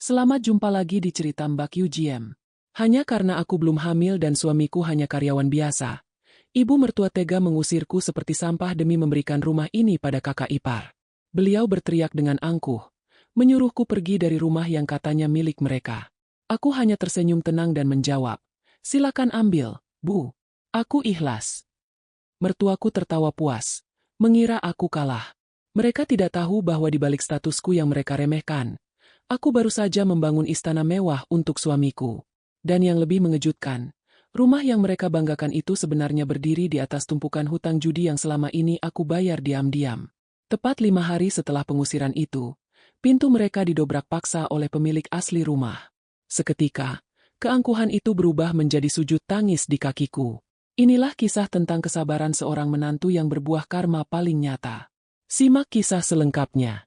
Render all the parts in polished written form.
Selamat jumpa lagi di cerita Mbak Yujiem. Hanya karena aku belum hamil dan suamiku hanya karyawan biasa, ibu mertua tega mengusirku seperti sampah demi memberikan rumah ini pada kakak ipar. Beliau berteriak dengan angkuh, menyuruhku pergi dari rumah yang katanya milik mereka. Aku hanya tersenyum tenang dan menjawab, "Silakan ambil, Bu. Aku ikhlas." Mertuaku tertawa puas, mengira aku kalah. Mereka tidak tahu bahwa di balik statusku yang mereka remehkan, aku baru saja membangun istana mewah untuk suamiku. Dan yang lebih mengejutkan, rumah yang mereka banggakan itu sebenarnya berdiri di atas tumpukan hutang judi yang selama ini aku bayar diam-diam. Tepat 5 hari setelah pengusiran itu, pintu mereka didobrak paksa oleh pemilik asli rumah. Seketika, keangkuhan itu berubah menjadi sujud tangis di kakiku. Inilah kisah tentang kesabaran seorang menantu yang berbuah karma paling nyata. Simak kisah selengkapnya.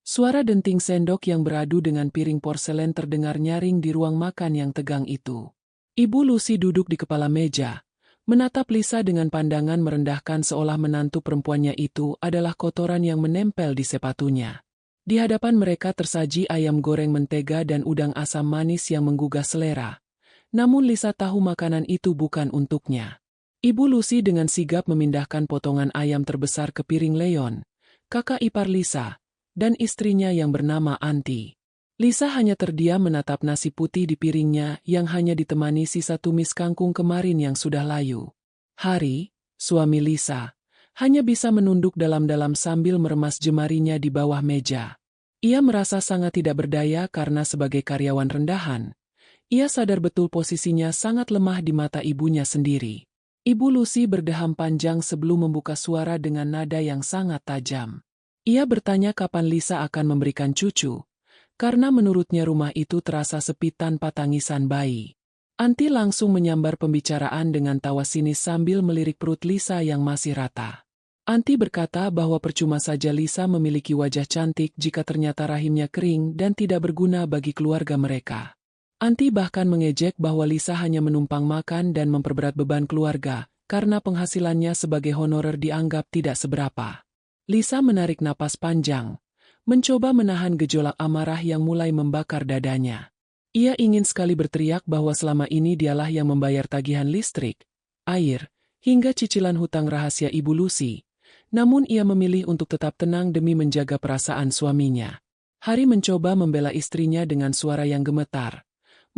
Suara denting sendok yang beradu dengan piring porselen terdengar nyaring di ruang makan yang tegang itu. Ibu Lucy duduk di kepala meja, menatap Lisa dengan pandangan merendahkan seolah menantu perempuannya itu adalah kotoran yang menempel di sepatunya. Di hadapan mereka tersaji ayam goreng mentega dan udang asam manis yang menggugah selera. Namun Lisa tahu makanan itu bukan untuknya. Ibu Lucy dengan sigap memindahkan potongan ayam terbesar ke piring Leon, kakak ipar Lisa, dan istrinya yang bernama Anti. Lisa hanya terdiam menatap nasi putih di piringnya yang hanya ditemani sisa tumis kangkung kemarin yang sudah layu. Hari, suami Lisa, hanya bisa menunduk dalam-dalam sambil meremas jemarinya di bawah meja. Ia merasa sangat tidak berdaya karena sebagai karyawan rendahan, ia sadar betul posisinya sangat lemah di mata ibunya sendiri. Ibu Lucy berdeham panjang sebelum membuka suara dengan nada yang sangat tajam. Ia bertanya kapan Lisa akan memberikan cucu, karena menurutnya rumah itu terasa sepi tanpa tangisan bayi. Anti langsung menyambar pembicaraan dengan tawa sinis sambil melirik perut Lisa yang masih rata. Anti berkata bahwa percuma saja Lisa memiliki wajah cantik jika ternyata rahimnya kering dan tidak berguna bagi keluarga mereka. Anti bahkan mengejek bahwa Lisa hanya menumpang makan dan memperberat beban keluarga, karena penghasilannya sebagai honorer dianggap tidak seberapa. Lisa menarik napas panjang, mencoba menahan gejolak amarah yang mulai membakar dadanya. Ia ingin sekali berteriak bahwa selama ini dialah yang membayar tagihan listrik, air, hingga cicilan hutang rahasia Ibu Lucy. Namun ia memilih untuk tetap tenang demi menjaga perasaan suaminya. Hari mencoba membela istrinya dengan suara yang gemetar,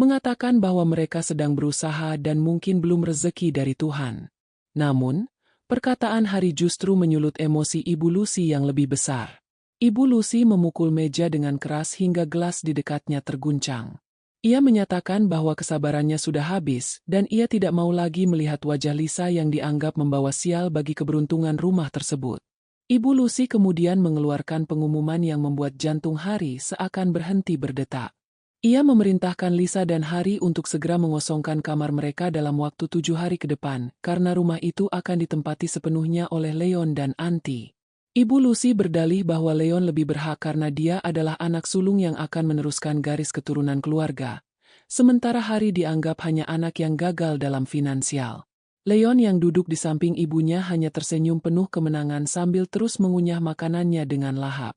mengatakan bahwa mereka sedang berusaha dan mungkin belum rezeki dari Tuhan. Namun, perkataan Hari justru menyulut emosi Ibu Lucy yang lebih besar. Ibu Lucy memukul meja dengan keras hingga gelas di dekatnya terguncang. Ia menyatakan bahwa kesabarannya sudah habis dan ia tidak mau lagi melihat wajah Lisa yang dianggap membawa sial bagi keberuntungan rumah tersebut. Ibu Lucy kemudian mengeluarkan pengumuman yang membuat jantung Hari seakan berhenti berdetak. Ia memerintahkan Lisa dan Hari untuk segera mengosongkan kamar mereka dalam waktu 7 hari ke depan, karena rumah itu akan ditempati sepenuhnya oleh Leon dan Anti. Ibu Lucy berdalih bahwa Leon lebih berhak karena dia adalah anak sulung yang akan meneruskan garis keturunan keluarga, sementara Hari dianggap hanya anak yang gagal dalam finansial. Leon yang duduk di samping ibunya hanya tersenyum penuh kemenangan sambil terus mengunyah makanannya dengan lahap.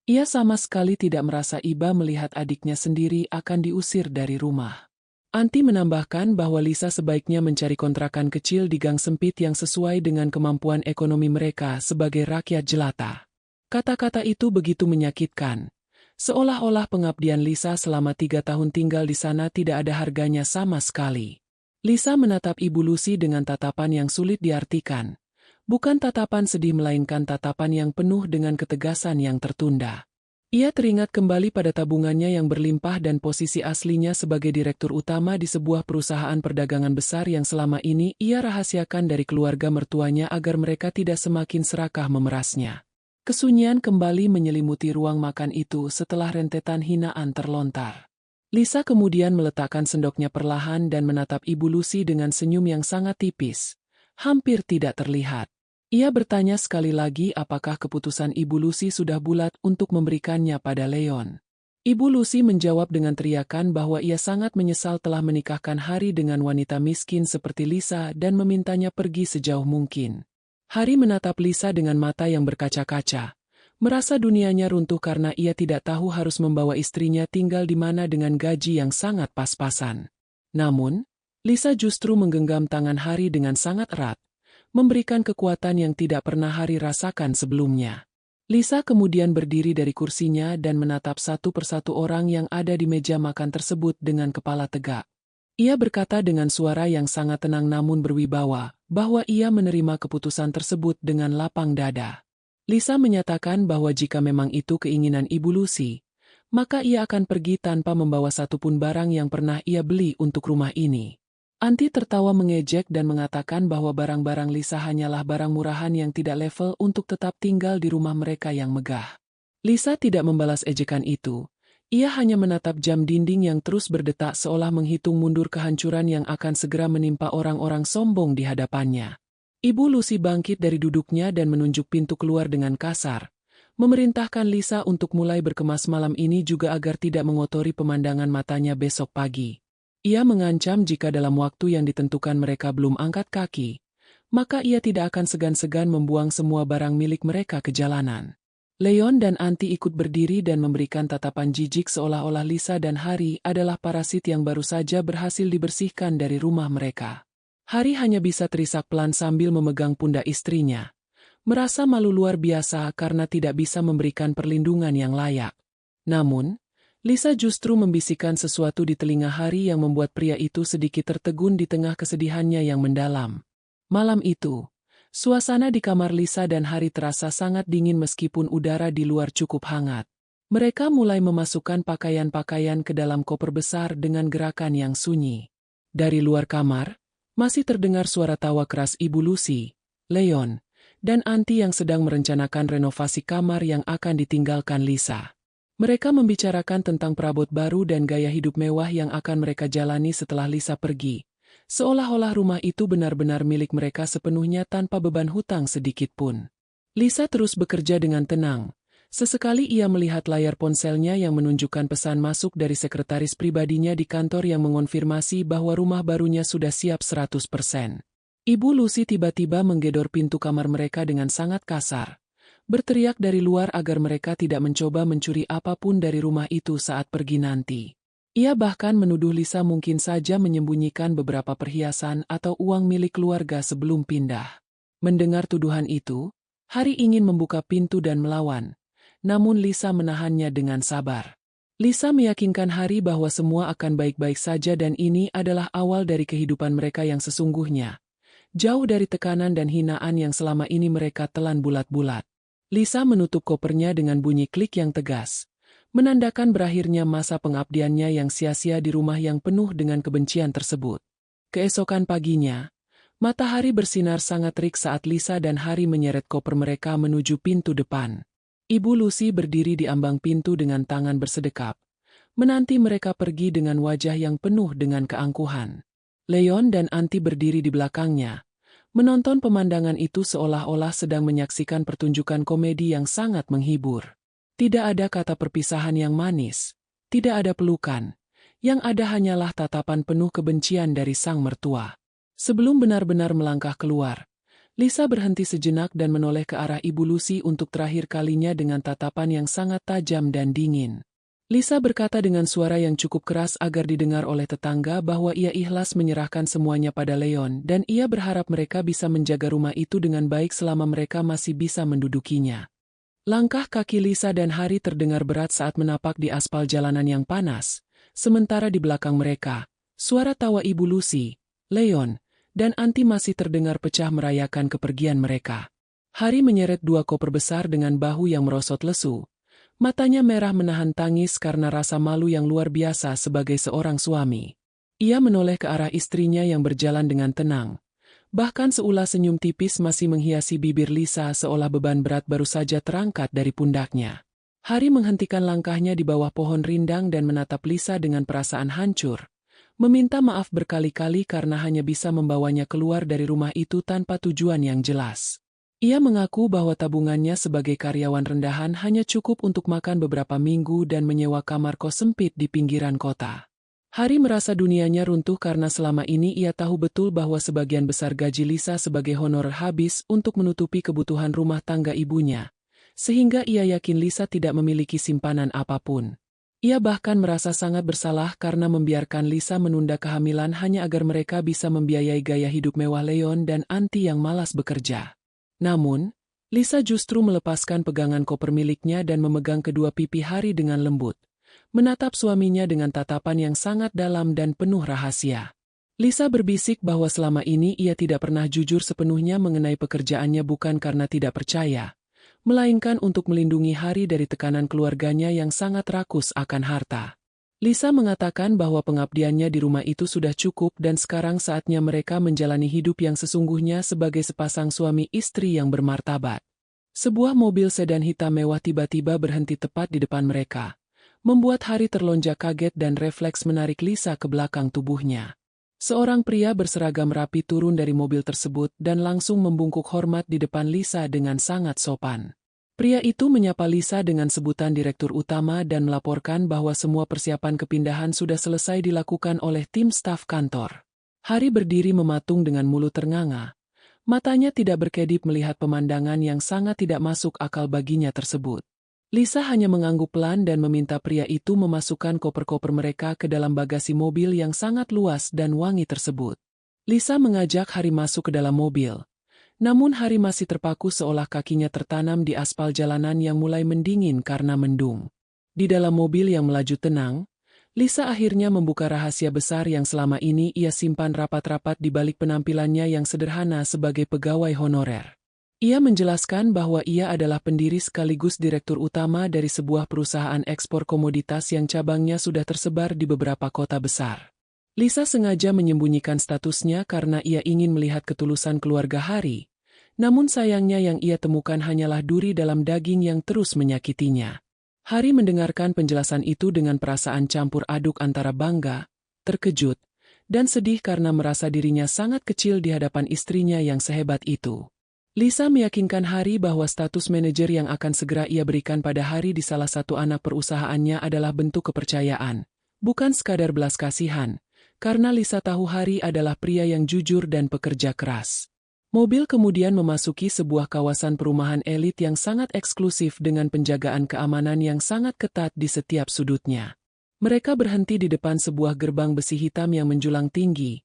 Ia sama sekali tidak merasa iba melihat adiknya sendiri akan diusir dari rumah. Anti menambahkan bahwa Lisa sebaiknya mencari kontrakan kecil di gang sempit yang sesuai dengan kemampuan ekonomi mereka sebagai rakyat jelata. Kata-kata itu begitu menyakitkan, seolah-olah pengabdian Lisa selama 3 tahun tinggal di sana tidak ada harganya sama sekali. Lisa menatap Ibu Lucy dengan tatapan yang sulit diartikan. Bukan tatapan sedih melainkan tatapan yang penuh dengan ketegasan yang tertunda. Ia teringat kembali pada tabungannya yang berlimpah dan posisi aslinya sebagai direktur utama di sebuah perusahaan perdagangan besar yang selama ini ia rahasiakan dari keluarga mertuanya agar mereka tidak semakin serakah memerasnya. Kesunyian kembali menyelimuti ruang makan itu setelah rentetan hinaan terlontar. Lisa kemudian meletakkan sendoknya perlahan dan menatap Ibu Lucy dengan senyum yang sangat tipis, hampir tidak terlihat. Ia bertanya sekali lagi apakah keputusan Ibu Lucy sudah bulat untuk memberikannya pada Leon. Ibu Lucy menjawab dengan teriakan bahwa ia sangat menyesal telah menikahkan Hari dengan wanita miskin seperti Lisa dan memintanya pergi sejauh mungkin. Hari menatap Lisa dengan mata yang berkaca-kaca, Merasa dunianya runtuh karena ia tidak tahu harus membawa istrinya tinggal di mana dengan gaji yang sangat pas-pasan. Namun, Lisa justru menggenggam tangan Hari dengan sangat erat, memberikan kekuatan yang tidak pernah Hari rasakan sebelumnya. Lisa kemudian berdiri dari kursinya dan menatap satu persatu orang yang ada di meja makan tersebut dengan kepala tegak. Ia berkata dengan suara yang sangat tenang namun berwibawa, bahwa ia menerima keputusan tersebut dengan lapang dada. Lisa menyatakan bahwa jika memang itu keinginan Ibu Lucy, maka ia akan pergi tanpa membawa satupun barang yang pernah ia beli untuk rumah ini. Anti tertawa mengejek dan mengatakan bahwa barang-barang Lisa hanyalah barang murahan yang tidak level untuk tetap tinggal di rumah mereka yang megah. Lisa tidak membalas ejekan itu. Ia hanya menatap jam dinding yang terus berdetak seolah menghitung mundur kehancuran yang akan segera menimpa orang-orang sombong di hadapannya. Ibu Lucy bangkit dari duduknya dan menunjuk pintu keluar dengan kasar, memerintahkan Lisa untuk mulai berkemas malam ini juga agar tidak mengotori pemandangan matanya besok pagi. Ia mengancam jika dalam waktu yang ditentukan mereka belum angkat kaki, maka ia tidak akan segan-segan membuang semua barang milik mereka ke jalanan. Leon dan Anti ikut berdiri dan memberikan tatapan jijik seolah-olah Lisa dan Hari adalah parasit yang baru saja berhasil dibersihkan dari rumah mereka. Hari hanya bisa terisak pelan sambil memegang pundak istrinya. Merasa malu luar biasa karena tidak bisa memberikan perlindungan yang layak. Namun, Lisa justru membisikkan sesuatu di telinga Hari yang membuat pria itu sedikit tertegun di tengah kesedihannya yang mendalam. Malam itu, suasana di kamar Lisa dan Hari terasa sangat dingin meskipun udara di luar cukup hangat. Mereka mulai memasukkan pakaian-pakaian ke dalam koper besar dengan gerakan yang sunyi. Dari luar kamar, masih terdengar suara tawa keras Ibu Lucy, Leon, dan Anti yang sedang merencanakan renovasi kamar yang akan ditinggalkan Lisa. Mereka membicarakan tentang perabot baru dan gaya hidup mewah yang akan mereka jalani setelah Lisa pergi. Seolah-olah rumah itu benar-benar milik mereka sepenuhnya tanpa beban hutang sedikit pun. Lisa terus bekerja dengan tenang. Sesekali ia melihat layar ponselnya yang menunjukkan pesan masuk dari sekretaris pribadinya di kantor yang mengonfirmasi bahwa rumah barunya sudah siap 100%. Ibu Lucy tiba-tiba menggedor pintu kamar mereka dengan sangat kasar, berteriak dari luar agar mereka tidak mencoba mencuri apapun dari rumah itu saat pergi nanti. Ia bahkan menuduh Lisa mungkin saja menyembunyikan beberapa perhiasan atau uang milik keluarga sebelum pindah. Mendengar tuduhan itu, Hari ingin membuka pintu dan melawan, namun Lisa menahannya dengan sabar. Lisa meyakinkan Hari bahwa semua akan baik-baik saja dan ini adalah awal dari kehidupan mereka yang sesungguhnya. Jauh dari tekanan dan hinaan yang selama ini mereka telan bulat-bulat. Lisa menutup kopernya dengan bunyi klik yang tegas, menandakan berakhirnya masa pengabdiannya yang sia-sia di rumah yang penuh dengan kebencian tersebut. Keesokan paginya, matahari bersinar sangat terik saat Lisa dan Hari menyeret koper mereka menuju pintu depan. Ibu Lucy berdiri di ambang pintu dengan tangan bersedekap, menanti mereka pergi dengan wajah yang penuh dengan keangkuhan. Leon dan Anti berdiri di belakangnya, menonton pemandangan itu seolah-olah sedang menyaksikan pertunjukan komedi yang sangat menghibur. Tidak ada kata perpisahan yang manis, tidak ada pelukan, yang ada hanyalah tatapan penuh kebencian dari sang mertua. Sebelum benar-benar melangkah keluar, Lisa berhenti sejenak dan menoleh ke arah Ibu Lucy untuk terakhir kalinya dengan tatapan yang sangat tajam dan dingin. Lisa berkata dengan suara yang cukup keras agar didengar oleh tetangga bahwa ia ikhlas menyerahkan semuanya pada Leon dan ia berharap mereka bisa menjaga rumah itu dengan baik selama mereka masih bisa mendudukinya. Langkah kaki Lisa dan Hari terdengar berat saat menapak di aspal jalanan yang panas, sementara di belakang mereka, suara tawa Ibu Lucy, Leon, dan Anti masih terdengar pecah merayakan kepergian mereka. Hari menyeret dua koper besar dengan bahu yang merosot lesu. Matanya merah menahan tangis karena rasa malu yang luar biasa sebagai seorang suami. Ia menoleh ke arah istrinya yang berjalan dengan tenang. Bahkan seulas senyum tipis masih menghiasi bibir Lisa seolah beban berat baru saja terangkat dari pundaknya. Hari menghentikan langkahnya di bawah pohon rindang dan menatap Lisa dengan perasaan hancur. Meminta maaf berkali-kali karena hanya bisa membawanya keluar dari rumah itu tanpa tujuan yang jelas. Ia mengaku bahwa tabungannya sebagai karyawan rendahan hanya cukup untuk makan beberapa minggu dan menyewa kamar kos sempit di pinggiran kota. Hari merasa dunianya runtuh karena selama ini ia tahu betul bahwa sebagian besar gaji Lisa sebagai honorer habis untuk menutupi kebutuhan rumah tangga ibunya. sehingga ia yakin Lisa tidak memiliki simpanan apapun. Ia bahkan merasa sangat bersalah karena membiarkan Lisa menunda kehamilan hanya agar mereka bisa membiayai gaya hidup mewah Leon dan Anti yang malas bekerja. Namun, Lisa justru melepaskan pegangan koper miliknya dan memegang kedua pipi Hari dengan lembut, menatap suaminya dengan tatapan yang sangat dalam dan penuh rahasia. Lisa berbisik bahwa selama ini ia tidak pernah jujur sepenuhnya mengenai pekerjaannya bukan karena tidak percaya, melainkan untuk melindungi Hari dari tekanan keluarganya yang sangat rakus akan harta. Lisa mengatakan bahwa pengabdiannya di rumah itu sudah cukup dan sekarang saatnya mereka menjalani hidup yang sesungguhnya sebagai sepasang suami istri yang bermartabat. Sebuah mobil sedan hitam mewah tiba-tiba berhenti tepat di depan mereka, membuat Hari terlonjak kaget dan refleks menarik Lisa ke belakang tubuhnya. Seorang pria berseragam rapi turun dari mobil tersebut dan langsung membungkuk hormat di depan Lisa dengan sangat sopan. Pria itu menyapa Lisa dengan sebutan direktur utama dan melaporkan bahwa semua persiapan kepindahan sudah selesai dilakukan oleh tim staf kantor. Hari berdiri mematung dengan mulut ternganga. Matanya tidak berkedip melihat pemandangan yang sangat tidak masuk akal baginya tersebut. Lisa hanya mengangguk pelan dan meminta pria itu memasukkan koper-koper mereka ke dalam bagasi mobil yang sangat luas dan wangi tersebut. Lisa mengajak Hari masuk ke dalam mobil. Namun Hari masih terpaku seolah kakinya tertanam di aspal jalanan yang mulai mendingin karena mendung. Di dalam mobil yang melaju tenang, Lisa akhirnya membuka rahasia besar yang selama ini ia simpan rapat-rapat di balik penampilannya yang sederhana sebagai pegawai honorer. Ia menjelaskan bahwa ia adalah pendiri sekaligus direktur utama dari sebuah perusahaan ekspor komoditas yang cabangnya sudah tersebar di beberapa kota besar. Lisa sengaja menyembunyikan statusnya karena ia ingin melihat ketulusan keluarga Hari. Namun sayangnya yang ia temukan hanyalah duri dalam daging yang terus menyakitinya. Hari mendengarkan penjelasan itu dengan perasaan campur aduk antara bangga, terkejut, dan sedih karena merasa dirinya sangat kecil di hadapan istrinya yang sehebat itu. Lisa meyakinkan Hari bahwa status manajer yang akan segera ia berikan pada Hari di salah satu anak perusahaannya adalah bentuk kepercayaan, bukan sekadar belas kasihan, karena Lisa tahu Hari adalah pria yang jujur dan pekerja keras. Mobil kemudian memasuki sebuah kawasan perumahan elit yang sangat eksklusif dengan penjagaan keamanan yang sangat ketat di setiap sudutnya. Mereka berhenti di depan sebuah gerbang besi hitam yang menjulang tinggi,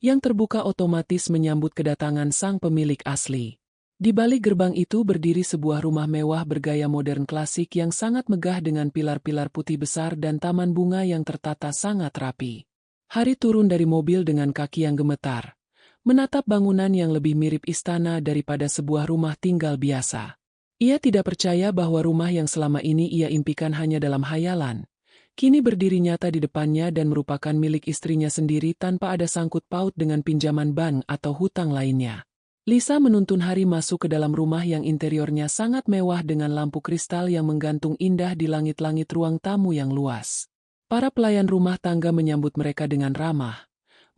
yang terbuka otomatis menyambut kedatangan sang pemilik asli. Di balik gerbang itu berdiri sebuah rumah mewah bergaya modern klasik yang sangat megah dengan pilar-pilar putih besar dan taman bunga yang tertata sangat rapi. Hari turun dari mobil dengan kaki yang gemetar, menatap bangunan yang lebih mirip istana daripada sebuah rumah tinggal biasa. Ia tidak percaya bahwa rumah yang selama ini ia impikan hanya dalam hayalan, kini berdiri nyata di depannya dan merupakan milik istrinya sendiri tanpa ada sangkut paut dengan pinjaman bank atau hutang lainnya. Lisa menuntun Hari masuk ke dalam rumah yang interiornya sangat mewah dengan lampu kristal yang menggantung indah di langit-langit ruang tamu yang luas. Para pelayan rumah tangga menyambut mereka dengan ramah,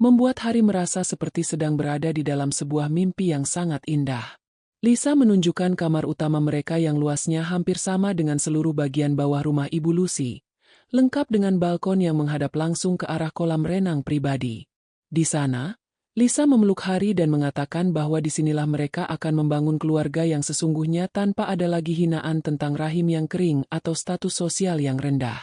membuat Hari merasa seperti sedang berada di dalam sebuah mimpi yang sangat indah. Lisa menunjukkan kamar utama mereka yang luasnya hampir sama dengan seluruh bagian bawah rumah Ibu Lucy, lengkap dengan balkon yang menghadap langsung ke arah kolam renang pribadi. Di sana, Lisa memeluk Hari dan mengatakan bahwa disinilah mereka akan membangun keluarga yang sesungguhnya tanpa ada lagi hinaan tentang rahim yang kering atau status sosial yang rendah.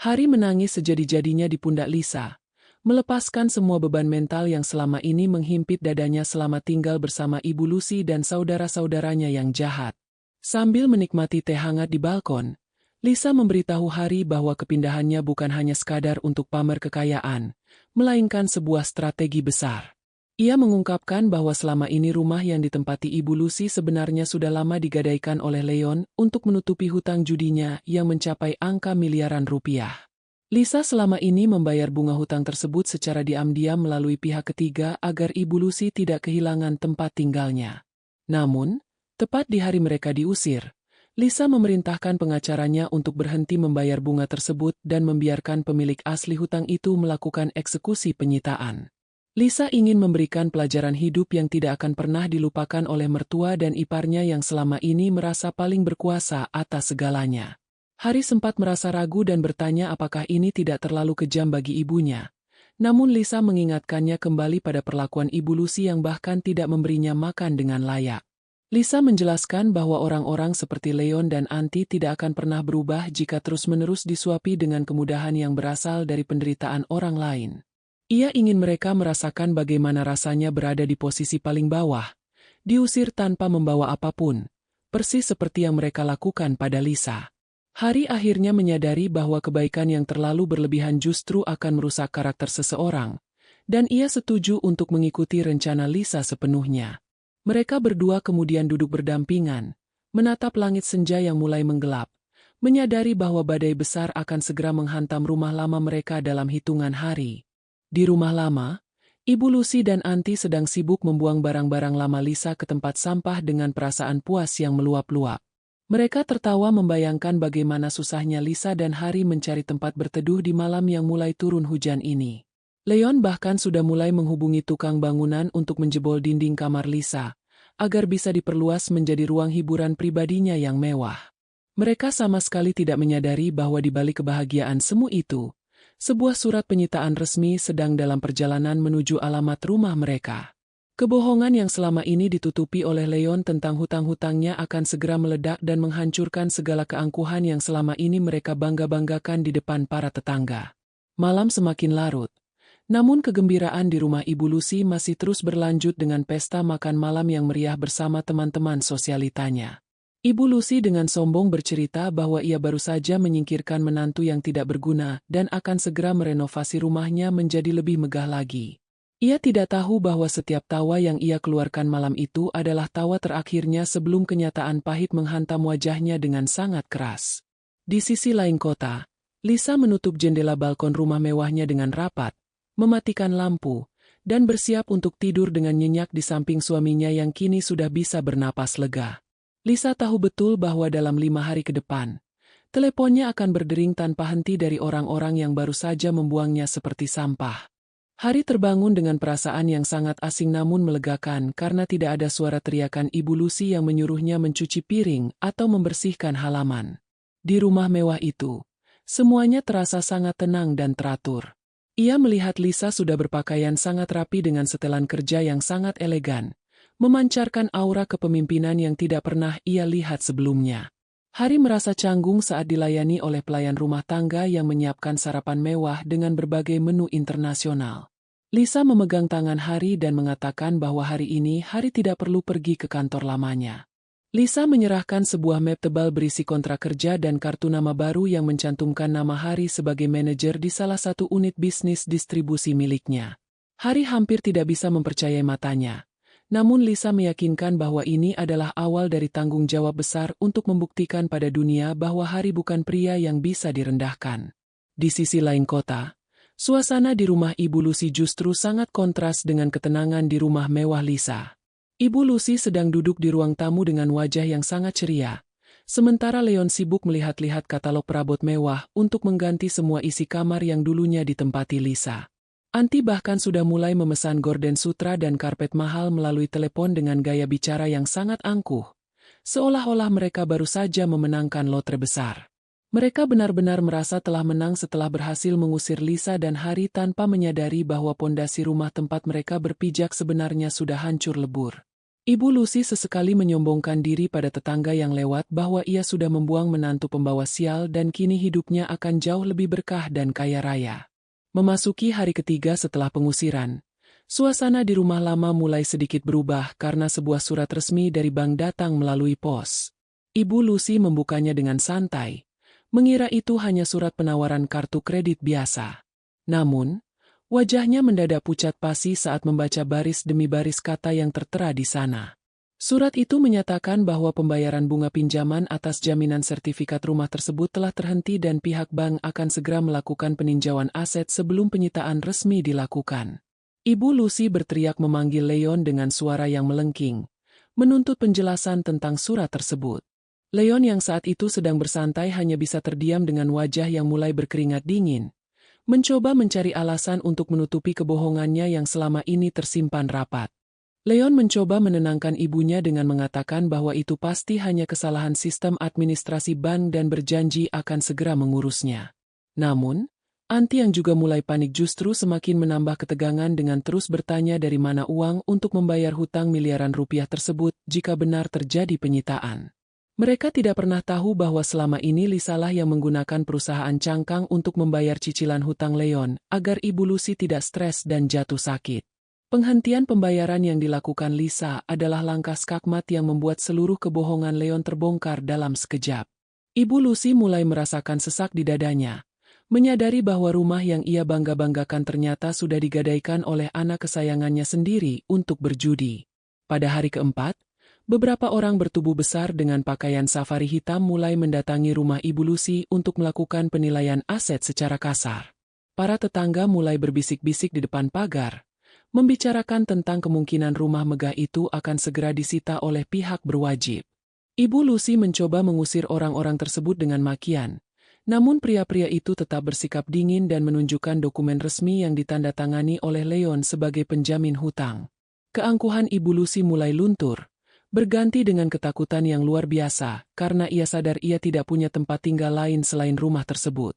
Hari menangis sejadi-jadinya di pundak Lisa, melepaskan semua beban mental yang selama ini menghimpit dadanya selama tinggal bersama Ibu Lucy dan saudara-saudaranya yang jahat. Sambil menikmati teh hangat di balkon, Lisa memberitahu Hari bahwa kepindahannya bukan hanya sekadar untuk pamer kekayaan, melainkan sebuah strategi besar. Ia mengungkapkan bahwa selama ini rumah yang ditempati Ibu Lucy sebenarnya sudah lama digadaikan oleh Leon untuk menutupi hutang judinya yang mencapai angka miliaran rupiah. Lisa selama ini membayar bunga hutang tersebut secara diam-diam melalui pihak ketiga agar Ibu Lucy tidak kehilangan tempat tinggalnya. Namun, tepat di hari mereka diusir, Lisa memerintahkan pengacaranya untuk berhenti membayar bunga tersebut dan membiarkan pemilik asli hutang itu melakukan eksekusi penyitaan. Lisa ingin memberikan pelajaran hidup yang tidak akan pernah dilupakan oleh mertua dan iparnya yang selama ini merasa paling berkuasa atas segalanya. Hari sempat merasa ragu dan bertanya apakah ini tidak terlalu kejam bagi ibunya. Namun Lisa mengingatkannya kembali pada perlakuan Ibu Lucy yang bahkan tidak memberinya makan dengan layak. Lisa menjelaskan bahwa orang-orang seperti Leon dan Anti tidak akan pernah berubah jika terus-menerus disuapi dengan kemudahan yang berasal dari penderitaan orang lain. Ia ingin mereka merasakan bagaimana rasanya berada di posisi paling bawah, diusir tanpa membawa apapun, persis seperti yang mereka lakukan pada Lisa. Hari akhirnya menyadari bahwa kebaikan yang terlalu berlebihan justru akan merusak karakter seseorang, dan ia setuju untuk mengikuti rencana Lisa sepenuhnya. Mereka berdua kemudian duduk berdampingan, menatap langit senja yang mulai menggelap, menyadari bahwa badai besar akan segera menghantam rumah lama mereka dalam hitungan hari. Di rumah lama, Ibu Lucy dan Anti sedang sibuk membuang barang-barang lama Lisa ke tempat sampah dengan perasaan puas yang meluap-luap. Mereka tertawa membayangkan bagaimana susahnya Lisa dan Hari mencari tempat berteduh di malam yang mulai turun hujan ini. Leon bahkan sudah mulai menghubungi tukang bangunan untuk menjebol dinding kamar Lisa, agar bisa diperluas menjadi ruang hiburan pribadinya yang mewah. Mereka sama sekali tidak menyadari bahwa di balik kebahagiaan semu itu, sebuah surat penyitaan resmi sedang dalam perjalanan menuju alamat rumah mereka. Kebohongan yang selama ini ditutupi oleh Leon tentang hutang-hutangnya akan segera meledak dan menghancurkan segala keangkuhan yang selama ini mereka bangga-banggakan di depan para tetangga. Malam semakin larut, namun kegembiraan di rumah Ibu Lucy masih terus berlanjut dengan pesta makan malam yang meriah bersama teman-teman sosialitanya. Ibu Lucy dengan sombong bercerita bahwa ia baru saja menyingkirkan menantu yang tidak berguna dan akan segera merenovasi rumahnya menjadi lebih megah lagi. Ia tidak tahu bahwa setiap tawa yang ia keluarkan malam itu adalah tawa terakhirnya sebelum kenyataan pahit menghantam wajahnya dengan sangat keras. Di sisi lain kota, Lisa menutup jendela balkon rumah mewahnya dengan rapat, mematikan lampu, dan bersiap untuk tidur dengan nyenyak di samping suaminya yang kini sudah bisa bernapas lega. Lisa tahu betul bahwa dalam 5 hari ke depan, teleponnya akan berdering tanpa henti dari orang-orang yang baru saja membuangnya seperti sampah. Hari terbangun dengan perasaan yang sangat asing namun melegakan karena tidak ada suara teriakan Ibu Lucy yang menyuruhnya mencuci piring atau membersihkan halaman. Di rumah mewah itu, semuanya terasa sangat tenang dan teratur. Ia melihat Lisa sudah berpakaian sangat rapi dengan setelan kerja yang sangat elegan, memancarkan aura kepemimpinan yang tidak pernah ia lihat sebelumnya. Hari merasa canggung saat dilayani oleh pelayan rumah tangga yang menyiapkan sarapan mewah dengan berbagai menu internasional. Lisa memegang tangan Hari dan mengatakan bahwa hari ini Hari tidak perlu pergi ke kantor lamanya. Lisa menyerahkan sebuah map tebal berisi kontrak kerja dan kartu nama baru yang mencantumkan nama Hari sebagai manajer di salah satu unit bisnis distribusi miliknya. Hari hampir tidak bisa mempercayai matanya. Namun Lisa meyakinkan bahwa ini adalah awal dari tanggung jawab besar untuk membuktikan pada dunia bahwa Hari bukan pria yang bisa direndahkan. Di sisi lain kota, suasana di rumah Ibu Lucy justru sangat kontras dengan ketenangan di rumah mewah Lisa. Ibu Lucy sedang duduk di ruang tamu dengan wajah yang sangat ceria, sementara Leon sibuk melihat-lihat katalog perabot mewah untuk mengganti semua isi kamar yang dulunya ditempati Lisa. Anti bahkan sudah mulai memesan gorden sutra dan karpet mahal melalui telepon dengan gaya bicara yang sangat angkuh, seolah-olah mereka baru saja memenangkan lotre besar. Mereka benar-benar merasa telah menang setelah berhasil mengusir Lisa dan Hari tanpa menyadari bahwa pondasi rumah tempat mereka berpijak sebenarnya sudah hancur lebur. Ibu Lucy sesekali menyombongkan diri pada tetangga yang lewat bahwa ia sudah membuang menantu pembawa sial dan kini hidupnya akan jauh lebih berkah dan kaya raya. Memasuki hari ketiga setelah pengusiran, suasana di rumah lama mulai sedikit berubah karena sebuah surat resmi dari bank datang melalui pos. Ibu Lucy membukanya dengan santai, mengira itu hanya surat penawaran kartu kredit biasa. Namun, wajahnya mendadak pucat pasi saat membaca baris demi baris kata yang tertera di sana. Surat itu menyatakan bahwa pembayaran bunga pinjaman atas jaminan sertifikat rumah tersebut telah terhenti dan pihak bank akan segera melakukan peninjauan aset sebelum penyitaan resmi dilakukan. Ibu Lucy berteriak memanggil Leon dengan suara yang melengking, menuntut penjelasan tentang surat tersebut. Leon yang saat itu sedang bersantai hanya bisa terdiam dengan wajah yang mulai berkeringat dingin, mencoba mencari alasan untuk menutupi kebohongannya yang selama ini tersimpan rapat. Leon mencoba menenangkan ibunya dengan mengatakan bahwa itu pasti hanya kesalahan sistem administrasi bank dan berjanji akan segera mengurusnya. Namun, Anti yang juga mulai panik justru semakin menambah ketegangan dengan terus bertanya dari mana uang untuk membayar hutang miliaran rupiah tersebut jika benar terjadi penyitaan. Mereka tidak pernah tahu bahwa selama ini Lisalah yang menggunakan perusahaan cangkang untuk membayar cicilan hutang Leon agar Ibu Lucy tidak stres dan jatuh sakit. Penghentian pembayaran yang dilakukan Lisa adalah langkah skakmat yang membuat seluruh kebohongan Leon terbongkar dalam sekejap. Ibu Lucy mulai merasakan sesak di dadanya. Menyadari bahwa rumah yang ia bangga-banggakan ternyata sudah digadaikan oleh anak kesayangannya sendiri untuk berjudi. Pada hari keempat, beberapa orang bertubuh besar dengan pakaian safari hitam mulai mendatangi rumah Ibu Lucy untuk melakukan penilaian aset secara kasar. Para tetangga mulai berbisik-bisik di depan pagar, membicarakan tentang kemungkinan rumah megah itu akan segera disita oleh pihak berwajib. Ibu Lucy mencoba mengusir orang-orang tersebut dengan makian. Namun pria-pria itu tetap bersikap dingin dan menunjukkan dokumen resmi yang ditandatangani oleh Leon sebagai penjamin hutang. Keangkuhan Ibu Lucy mulai luntur, berganti dengan ketakutan yang luar biasa karena ia sadar ia tidak punya tempat tinggal lain selain rumah tersebut.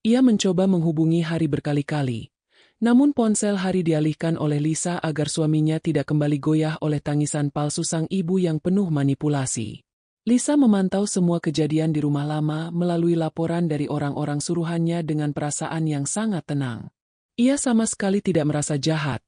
Ia mencoba menghubungi Hari berkali-kali, namun ponsel Hari dialihkan oleh Lisa agar suaminya tidak kembali goyah oleh tangisan palsu sang ibu yang penuh manipulasi. Lisa memantau semua kejadian di rumah lama melalui laporan dari orang-orang suruhannya dengan perasaan yang sangat tenang. Ia sama sekali tidak merasa jahat,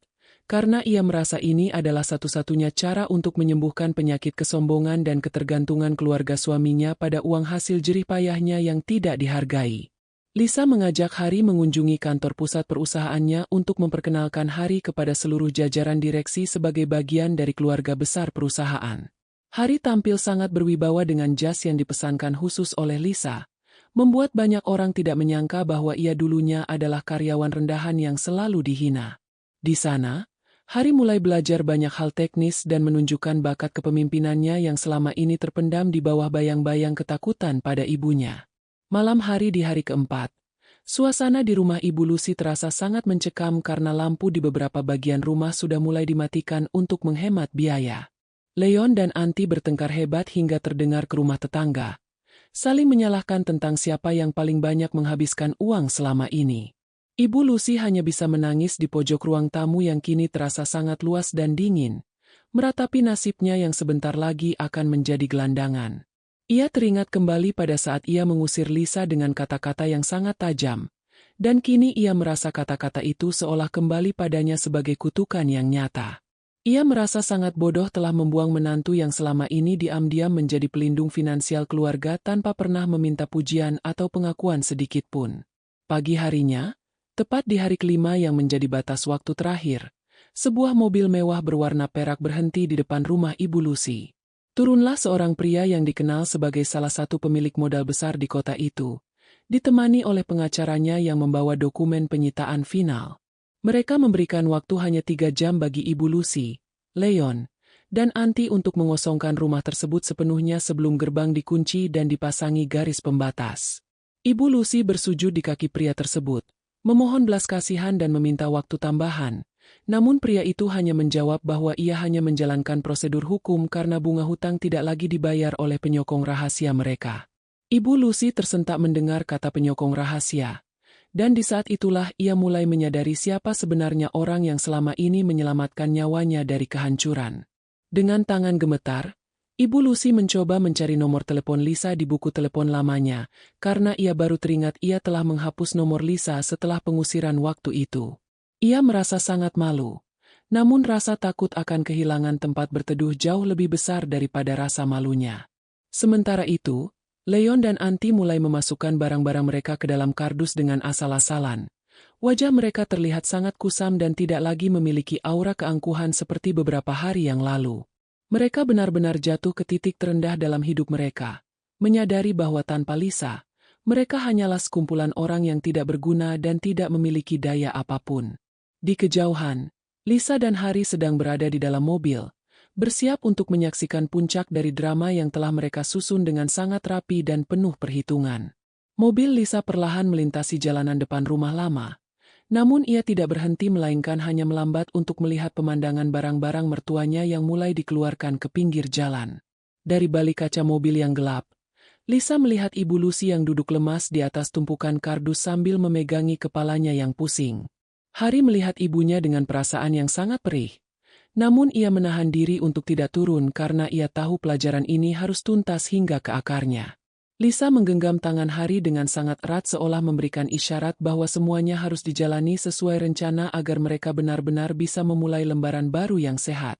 karena ia merasa ini adalah satu-satunya cara untuk menyembuhkan penyakit kesombongan dan ketergantungan keluarga suaminya pada uang hasil jerih payahnya yang tidak dihargai. Lisa mengajak Hari mengunjungi kantor pusat perusahaannya untuk memperkenalkan Hari kepada seluruh jajaran direksi sebagai bagian dari keluarga besar perusahaan. Hari tampil sangat berwibawa dengan jas yang dipesankan khusus oleh Lisa, membuat banyak orang tidak menyangka bahwa ia dulunya adalah karyawan rendahan yang selalu dihina. Di sana, Hari mulai belajar banyak hal teknis dan menunjukkan bakat kepemimpinannya yang selama ini terpendam di bawah bayang-bayang ketakutan pada ibunya. Malam hari di hari keempat, suasana di rumah Ibu Lucy terasa sangat mencekam karena lampu di beberapa bagian rumah sudah mulai dimatikan untuk menghemat biaya. Leon dan Anti bertengkar hebat hingga terdengar ke rumah tetangga, saling menyalahkan tentang siapa yang paling banyak menghabiskan uang selama ini. Ibu Lucy hanya bisa menangis di pojok ruang tamu yang kini terasa sangat luas dan dingin, meratapi nasibnya yang sebentar lagi akan menjadi gelandangan. Ia teringat kembali pada saat ia mengusir Lisa dengan kata-kata yang sangat tajam, dan kini ia merasa kata-kata itu seolah kembali padanya sebagai kutukan yang nyata. Ia merasa sangat bodoh telah membuang menantu yang selama ini diam-diam menjadi pelindung finansial keluarga tanpa pernah meminta pujian atau pengakuan sedikit pun. Pagi harinya, tepat di hari kelima yang menjadi batas waktu terakhir, sebuah mobil mewah berwarna perak berhenti di depan rumah Ibu Lucy. Turunlah seorang pria yang dikenal sebagai salah satu pemilik modal besar di kota itu, ditemani oleh pengacaranya yang membawa dokumen penyitaan final. Mereka memberikan waktu hanya 3 jam bagi Ibu Lucy, Leon, dan Anti untuk mengosongkan rumah tersebut sepenuhnya sebelum gerbang dikunci dan dipasangi garis pembatas. Ibu Lucy bersujud di kaki pria tersebut, memohon belas kasihan dan meminta waktu tambahan, namun pria itu hanya menjawab bahwa ia hanya menjalankan prosedur hukum karena bunga hutang tidak lagi dibayar oleh penyokong rahasia mereka. Ibu Lucy tersentak mendengar kata penyokong rahasia. Dan di saat itulah ia mulai menyadari siapa sebenarnya orang yang selama ini menyelamatkan nyawanya dari kehancuran. Dengan tangan gemetar, Ibu Lucy mencoba mencari nomor telepon Lisa di buku telepon lamanya, karena ia baru teringat ia telah menghapus nomor Lisa setelah pengusiran waktu itu. Ia merasa sangat malu, namun rasa takut akan kehilangan tempat berteduh jauh lebih besar daripada rasa malunya. Sementara itu, Leon dan Anti mulai memasukkan barang-barang mereka ke dalam kardus dengan asal-asalan. Wajah mereka terlihat sangat kusam dan tidak lagi memiliki aura keangkuhan seperti beberapa hari yang lalu. Mereka benar-benar jatuh ke titik terendah dalam hidup mereka, menyadari bahwa tanpa Lisa, mereka hanyalah sekumpulan orang yang tidak berguna dan tidak memiliki daya apapun. Di kejauhan, Lisa dan Hari sedang berada di dalam mobil, bersiap untuk menyaksikan puncak dari drama yang telah mereka susun dengan sangat rapi dan penuh perhitungan. Mobil Lisa perlahan melintasi jalanan depan rumah lama, namun ia tidak berhenti melainkan hanya melambat untuk melihat pemandangan barang-barang mertuanya yang mulai dikeluarkan ke pinggir jalan. Dari balik kaca mobil yang gelap, Lisa melihat Ibu Lucy yang duduk lemas di atas tumpukan kardus sambil memegangi kepalanya yang pusing. Hari melihat ibunya dengan perasaan yang sangat perih. Namun ia menahan diri untuk tidak turun karena ia tahu pelajaran ini harus tuntas hingga ke akarnya. Lisa menggenggam tangan Hari dengan sangat erat seolah memberikan isyarat bahwa semuanya harus dijalani sesuai rencana agar mereka benar-benar bisa memulai lembaran baru yang sehat.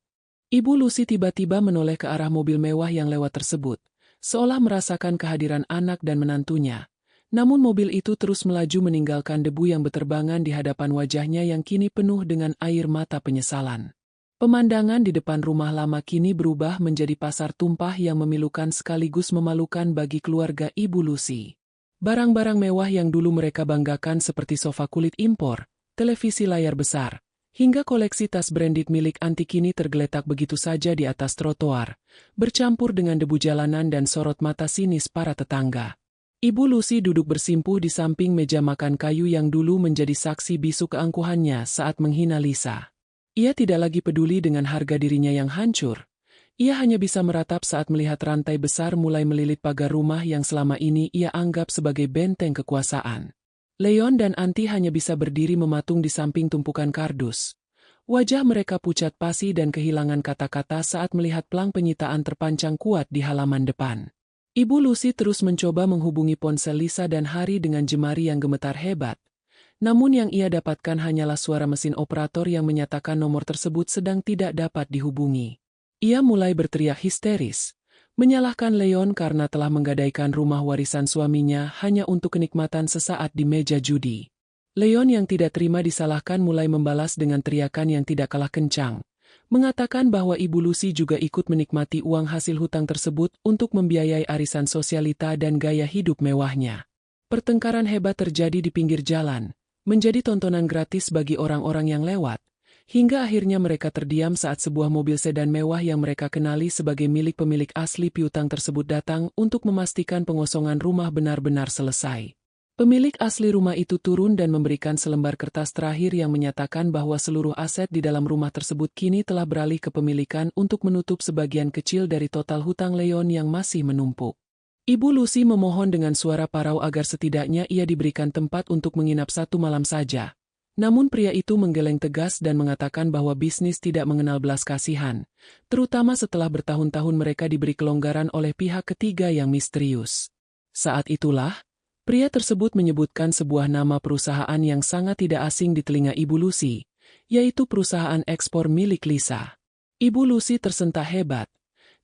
Ibu Lucy tiba-tiba menoleh ke arah mobil mewah yang lewat tersebut, seolah merasakan kehadiran anak dan menantunya. Namun mobil itu terus melaju meninggalkan debu yang berterbangan di hadapan wajahnya yang kini penuh dengan air mata penyesalan. Pemandangan di depan rumah lama kini berubah menjadi pasar tumpah yang memilukan sekaligus memalukan bagi keluarga Ibu Lucy. Barang-barang mewah yang dulu mereka banggakan seperti sofa kulit impor, televisi layar besar, hingga koleksi tas branded milik antik kini tergeletak begitu saja di atas trotoar, bercampur dengan debu jalanan dan sorot mata sinis para tetangga. Ibu Lucy duduk bersimpuh di samping meja makan kayu yang dulu menjadi saksi bisu keangkuhannya saat menghina Lisa. Ia tidak lagi peduli dengan harga dirinya yang hancur. Ia hanya bisa meratap saat melihat rantai besar mulai melilit pagar rumah yang selama ini ia anggap sebagai benteng kekuasaan. Leon dan Anti hanya bisa berdiri mematung di samping tumpukan kardus. Wajah mereka pucat pasi dan kehilangan kata-kata saat melihat pelang penyitaan terpancang kuat di halaman depan. Ibu Lucy terus mencoba menghubungi ponsel Lisa dan Hari dengan jemari yang gemetar hebat. Namun yang ia dapatkan hanyalah suara mesin operator yang menyatakan nomor tersebut sedang tidak dapat dihubungi. Ia mulai berteriak histeris, menyalahkan Leon karena telah menggadaikan rumah warisan suaminya hanya untuk kenikmatan sesaat di meja judi. Leon yang tidak terima disalahkan mulai membalas dengan teriakan yang tidak kalah kencang, mengatakan bahwa Ibu Lucy juga ikut menikmati uang hasil hutang tersebut untuk membiayai arisan sosialita dan gaya hidup mewahnya. Pertengkaran hebat terjadi di pinggir jalan, menjadi tontonan gratis bagi orang-orang yang lewat, hingga akhirnya mereka terdiam saat sebuah mobil sedan mewah yang mereka kenali sebagai milik pemilik asli piutang tersebut datang untuk memastikan pengosongan rumah benar-benar selesai. Pemilik asli rumah itu turun dan memberikan selembar kertas terakhir yang menyatakan bahwa seluruh aset di dalam rumah tersebut kini telah beralih ke pemilikan untuk menutup sebagian kecil dari total hutang Leon yang masih menumpuk. Ibu Lucy memohon dengan suara parau agar setidaknya ia diberikan tempat untuk menginap 1 malam saja. Namun pria itu menggeleng tegas dan mengatakan bahwa bisnis tidak mengenal belas kasihan, terutama setelah bertahun-tahun mereka diberi kelonggaran oleh pihak ketiga yang misterius. Saat itulah, pria tersebut menyebutkan sebuah nama perusahaan yang sangat tidak asing di telinga Ibu Lucy, yaitu perusahaan ekspor milik Lisa. Ibu Lucy tersentak hebat.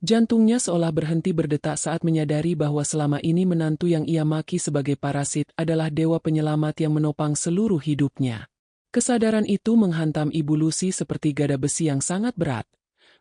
Jantungnya seolah berhenti berdetak saat menyadari bahwa selama ini menantu yang ia maki sebagai parasit adalah dewa penyelamat yang menopang seluruh hidupnya. Kesadaran itu menghantam Ibu Lucy seperti gada besi yang sangat berat,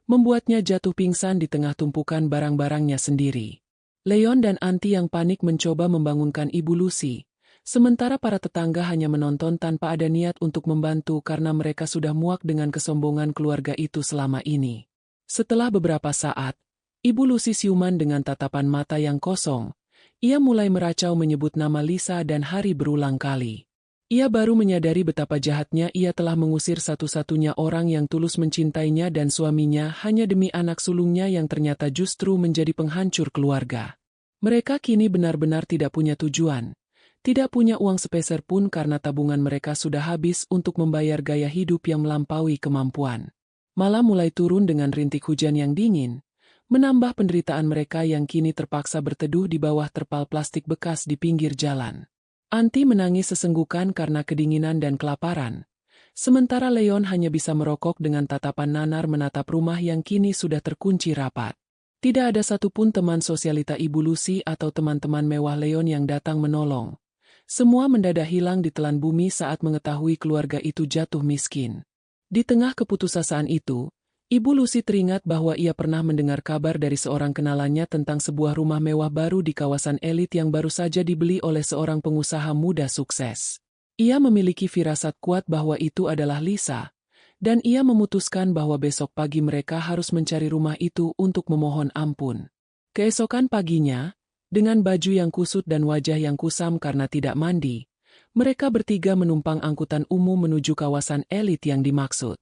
membuatnya jatuh pingsan di tengah tumpukan barang-barangnya sendiri. Leon dan Anti yang panik mencoba membangunkan Ibu Lucy, sementara para tetangga hanya menonton tanpa ada niat untuk membantu karena mereka sudah muak dengan kesombongan keluarga itu selama ini. Setelah beberapa saat, Ibu Lucy siuman dengan tatapan mata yang kosong. Ia mulai meracau menyebut nama Lisa dan Hari berulang kali. Ia baru menyadari betapa jahatnya ia telah mengusir satu-satunya orang yang tulus mencintainya dan suaminya hanya demi anak sulungnya yang ternyata justru menjadi penghancur keluarga. Mereka kini benar-benar tidak punya tujuan, tidak punya uang sepeser pun karena tabungan mereka sudah habis untuk membayar gaya hidup yang melampaui kemampuan. Malam mulai turun dengan rintik hujan yang dingin, menambah penderitaan mereka yang kini terpaksa berteduh di bawah terpal plastik bekas di pinggir jalan. Anti menangis sesenggukan karena kedinginan dan kelaparan, sementara Leon hanya bisa merokok dengan tatapan nanar menatap rumah yang kini sudah terkunci rapat. Tidak ada satupun teman sosialita Ibu Lucy atau teman-teman mewah Leon yang datang menolong. Semua mendadak hilang ditelan bumi saat mengetahui keluarga itu jatuh miskin. Di tengah keputusasaan itu, Ibu Lucy teringat bahwa ia pernah mendengar kabar dari seorang kenalannya tentang sebuah rumah mewah baru di kawasan elit yang baru saja dibeli oleh seorang pengusaha muda sukses. Ia memiliki firasat kuat bahwa itu adalah Lisa, dan ia memutuskan bahwa besok pagi mereka harus mencari rumah itu untuk memohon ampun. Keesokan paginya, dengan baju yang kusut dan wajah yang kusam karena tidak mandi, mereka bertiga menumpang angkutan umum menuju kawasan elit yang dimaksud.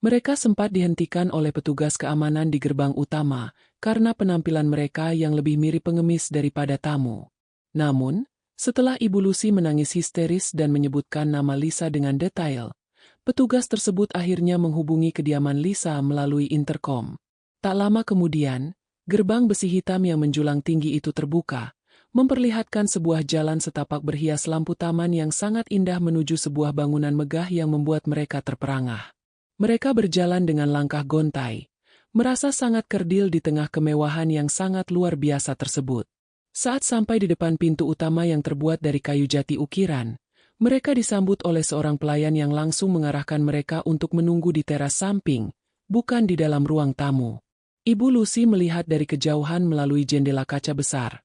Mereka sempat dihentikan oleh petugas keamanan di gerbang utama, karena penampilan mereka yang lebih mirip pengemis daripada tamu. Namun, setelah Ibu Lucy menangis histeris dan menyebutkan nama Lisa dengan detail, petugas tersebut akhirnya menghubungi kediaman Lisa melalui intercom. Tak lama kemudian, gerbang besi hitam yang menjulang tinggi itu terbuka, memperlihatkan sebuah jalan setapak berhias lampu taman yang sangat indah menuju sebuah bangunan megah yang membuat mereka terperangah. Mereka berjalan dengan langkah gontai, merasa sangat kerdil di tengah kemewahan yang sangat luar biasa tersebut. Saat sampai di depan pintu utama yang terbuat dari kayu jati ukiran, mereka disambut oleh seorang pelayan yang langsung mengarahkan mereka untuk menunggu di teras samping, bukan di dalam ruang tamu. Ibu Lucy melihat dari kejauhan melalui jendela kaca besar.